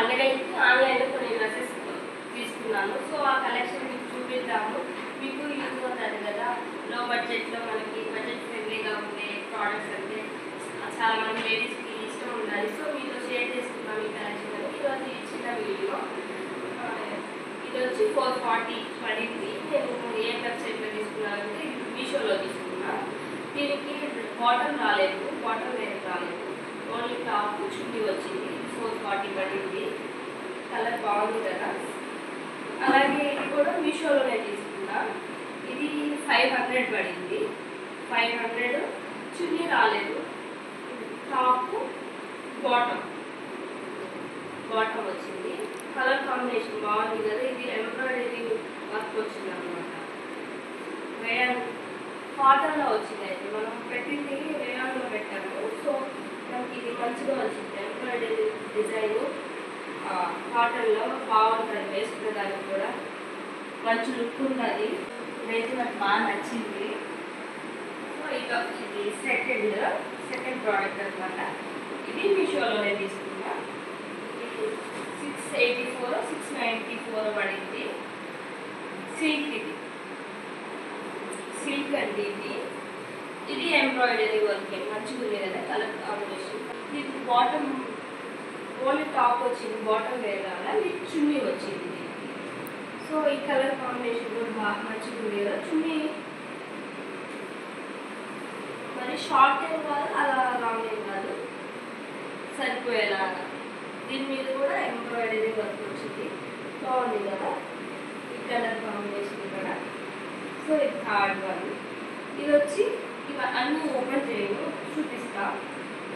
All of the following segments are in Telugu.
పండగలకి ఆన్లైన్లో కొన్ని డ్రెస్సెస్ తీసుకున్నాను. సో ఆ కలెక్షన్ మీకు చూపిద్దాము. మీకు యూజ్ అవుతుంది కదా, లో బడ్జెట్లో మనకి బడ్జెట్ ఫ్రెండ్లీగా ఉండే ప్రోడక్ట్స్ అంటే చాలామంది లేడీస్కి ఇష్టం ఉండాలి. సో మీతో షేర్ చేసుకున్నాను ఈ కలెక్షన్. ఈరోజు ఈ చిన్న వీడియో ఇది వచ్చి 440 పడింది. నేను ఏ వెబ్సైట్లో తీసుకున్నానంటే మీషోలో తీసుకున్నాను. దీనికి బాటమ్ రాలేదు, బాటమ్ వేరే రాలేదు, ఓన్లీ టాప్ చున్నీ వచ్చింది. 440 పడింది. కలర్ బాగుంది కదా. అలాగే ఇది కూడా మీషోలోనే తీసుకున్నా. ఇది 500 పడింది. 500 చున్నీ రాలేదు, టాప్ బాటమ్ వచ్చింది. కలర్ కాంబినేషన్ బాగుంది కదా. ఇది ఎంబ్రాయిడరీ వర్క్ వచ్చింది అనమాట. రేయాన్ కాటన్లో వచ్చింది. అయితే మనం పెట్టింది రేయాన్లో పెట్టాము. సో మనకి ఇది మంచిగా వచ్చింది. ఎంబ్రాయిడరీ డిజైన్ కాటన్లో బాగుంటుంది, వేసుకునే దానికి కూడా మంచి లుక్ ఉంటుంది. ఇదైతే నాకు బాగా నచ్చింది. సో ఇది సెకండ్ ప్రోడక్ట్ అనమాట. ఇది మీషోలోనే తీసుకున్నా. ఇది 684 694 పడింది. సిల్క్ అండి. ఇది ఎంబ్రాయిడరీ వర్క్ మంచిగా ఉంది కదా. Colour combination. ఇది బాటమ్ ఓన్లీ టాప్ వచ్చింది, బాటమ్ వేరే రావాలా, ఇది చున్నీ వచ్చింది. సో ఈ కలర్ కాంబినేషన్ కూడా బాగా మంచిగా ఉంది కదా. చున్నీ మరి షార్ట్ ఏం కాదు, అలా లాంగ్ ఏం కాదు, సరిపోయేలాగా. దీని మీద కూడా ఎంబ్రాయిడరీ వర్క్ వచ్చింది, బాగుంది కదా ఈ కలర్ కాంబినేషన్ కూడా. సో ఇది థర్డ్ వన్. ఇది వచ్చి ఇవి అన్నీ ఓపెన్ చేయను, చూపిస్తా.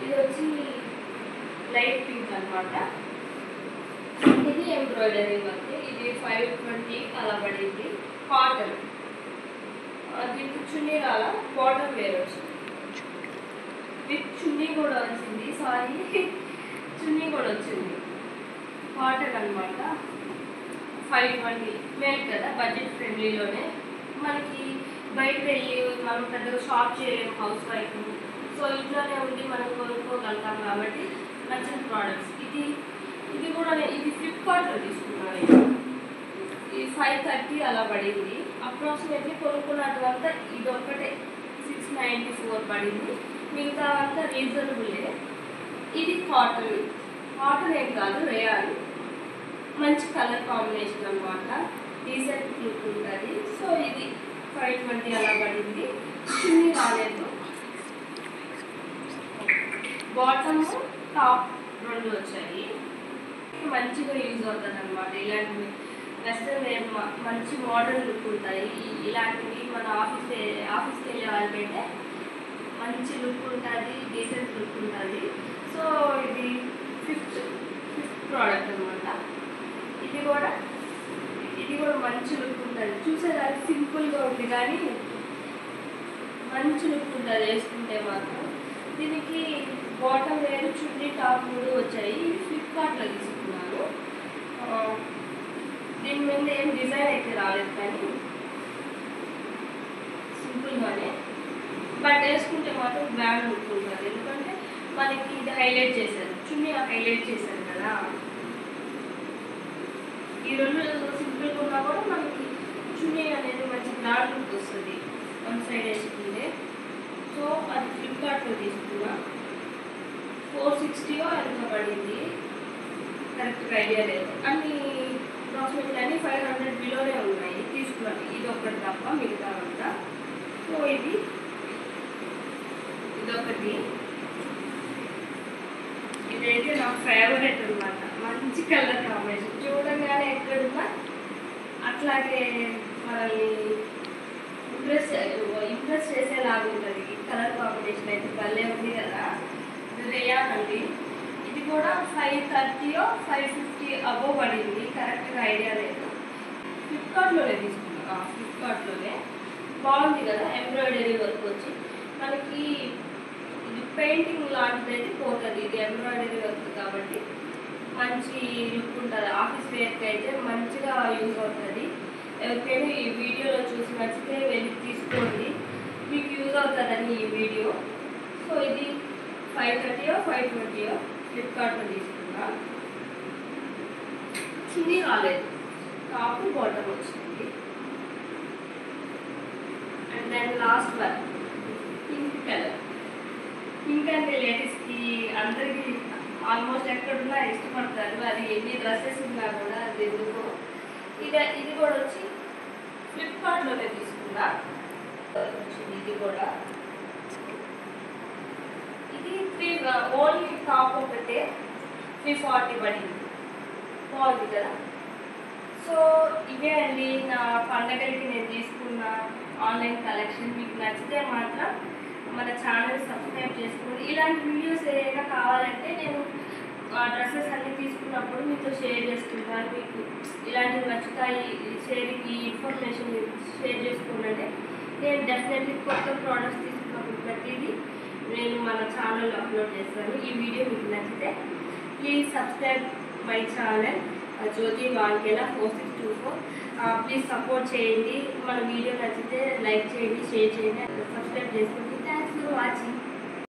ఇది వచ్చి లైట్ పింక్ అనమాట. ఇది ఎంబ్రాయిడరీ వర్క్. ఇది 520 అలా పడింది. కాటన్. దీనికి చున్నీ రాలా, బాటమ్ వేరే వచ్చింది. విత్ చున్నీ కూడా వచ్చింది. చున్నీ కూడా వచ్చింది. కాటన్ అనమాట. 520 మేల్ కదా, బడ్జెట్ ఫ్రెండ్లీలోనే. మనకి బయట వెళ్ళి మనం పెద్దగా షాప్ చేయలేము, హౌస్ వైఫ్. సో ఇంట్లోనే ఉండి మనం కొనుక్కోగలుగుతాం కాబట్టి నచ్చిన ప్రోడక్ట్స్. ఇది కూడా ఇది ఫ్లిప్కార్ట్లో తీసుకున్నాను. ఇది 530 అలా పడింది. అప్రాక్సిమేట్లీ కొనుక్కున్నట్టుగా ఇది ఒక్కటే 694 పడింది. మిగతా అంతా రీజనబులే. ఇది కాటన్ ఏం కాదు, రేయాన్. మంచి కలర్ కాంబినేషన్ అనమాట, డీసెంట్ లుక్ ఉంటుంది. సో ఇది 520 అలా పడింది. చున్నీ రాలేదు. బాటమ్ టాప్ రెండు వచ్చాయి. మంచిగా యూజ్ అవుతుంది అనమాట. ఇలాంటివి వెస్ట్రన్ వేర్ మంచి మోడర్న్ లుక్ ఉంటాయి. ఇలాంటివి మన ఆఫీస్కి వెళ్ళే వాళ్ళకైతే మంచి లుక్ ఉంటుంది, డీసెంట్ లుక్ ఉంటుంది. సో ఇది ఫిఫ్త్ ప్రోడక్ట్ అనమాట. ఇది కూడా మంచి లుక్ ఉంటుంది. చూసేదానికి సింపుల్గా ఉంది కానీ మంచి లుక్ ఉంటుంది వేసుకుంటే మాత్రం. దీనికి బాటమ్ వేరు, చున్నీ టాప్ 3 వచ్చాయి. ఇది ఫ్లిప్కార్ట్లో తీసుకున్నాను. దీని మీద ఏం డిజైన్ అయితే రాలేదు కానీ సింపుల్గానే, బట్ వేసుకుంటే మాత్రం బ్రాండ్ లుక్ ఉంటుంది. ఎందుకంటే మనకి ఇది హైలైట్ చేశారు, చున్నీ హైలైట్ చేశారు కదా. ఈ రెండు సింపుల్గా ఉన్నా కూడా మనకి చున్నీ అనేది మంచి బ్రాండ్ లుక్ వస్తుంది వన్ సైడ్ వేసుకుంటే. సో అది ఫ్లిప్కార్ట్లో తీసుకున్నా. 460 ఎంత పడింది, కరెక్ట్గా ఐడియా లేదు. అప్రాక్సిమేట్లీ అన్నీ 500 బిలోనే ఉన్నాయి. తీసుకున్నాను ఇది ఒకటి తప్ప మిగతా అంతా. సో ఇదొకటి. ఇదైతే నా ఫేవరెట్ అనమాట. మంచి కలర్ కాంబినేషన్, చూడంగానే ఎక్కడున్నా అట్లాగే మనల్ని ఇంప్రెస్ చేసేలాగా ఉంటుంది. కలర్ కాంబినేషన్ అయితే భలే ఉంది కదా. రేయాన్ అండి. ఇది కూడా 530 550 అబోవ్ పడింది, కరెక్ట్గా ఐడియా లేదు. ఫ్లిప్కార్ట్లోనే తీసుకున్నాను. ఫ్లిప్కార్ట్లోనే బాగుంది కదా. ఎంబ్రాయిడరీ వర్క్ వచ్చి మనకి ఇది పెయింటింగ్ లాంటిది అయితే పోతుంది. ఇది ఎంబ్రాయిడరీ వర్క్ కాబట్టి మంచి లుక్ ఉంటుంది. ఆఫీస్ వేర్కి అయితే మంచిగా యూజ్ అవుతుంది. ఎవరికైనా ఈ వీడియోలో చూసి నచ్చితే వెళ్ళి తీసుకోండి, మీకు యూజ్ అవుతుందని ఈ వీడియో. సో ఇది 530 520 ఫ్లిప్కార్ట్లో తీసుకున్నా. చున్నీ రాలేదు, టాప్ బాటమ్ వచ్చింది. And then last one pink colour. Pink అంటే లేడీస్కి అందరికీ ఆల్మోస్ట్ ఎక్కడున్నా ఇష్టపడతారు. అది ఎన్ని డ్రెస్సెస్ ఉన్నా కూడా అది ఎందుకో. ఇది కూడా వచ్చి ఫ్లిప్కార్ట్లోనే తీసుకున్నా. ఇది కూడా ఇది ఓన్లీ టాప్ ఒకటే 340 పడింది. బాగుంది కదా. సో ఇవే అండి నా పండగలకి నేను తీసుకున్న ఆన్లైన్ కలెక్షన్. మీకు నచ్చితే మాత్రం మన ఛానల్ సబ్స్క్రైబ్ చేసుకోండి. ఇలాంటి వీడియోస్ ఏదైనా కావాలంటే నేను డ్రెస్సెస్ అన్నీ తీసుకున్నప్పుడు మీతో షేర్ చేసుకుంటాను. మీకు ఇలాంటివి నచ్చుతాయి, ఈ ఇన్ఫర్మేషన్ షేర్ చేసుకోండి. నేను డెఫినెట్లీ కొత్త ప్రోడక్ట్స్ తీసుకున్నప్పుడు ప్రతిదీ నేను మన ఛానల్లో అప్లోడ్ చేస్తాను. ఈ వీడియో మీకు నచ్చితే please subscribe my channel Jyothi Vankela 4624. Please support చేయండి. మన వీడియో నచ్చితే లైక్ చేయండి, షేర్ చేయండి, సబ్స్క్రైబ్ చేసుకోండి. Thanks for watching.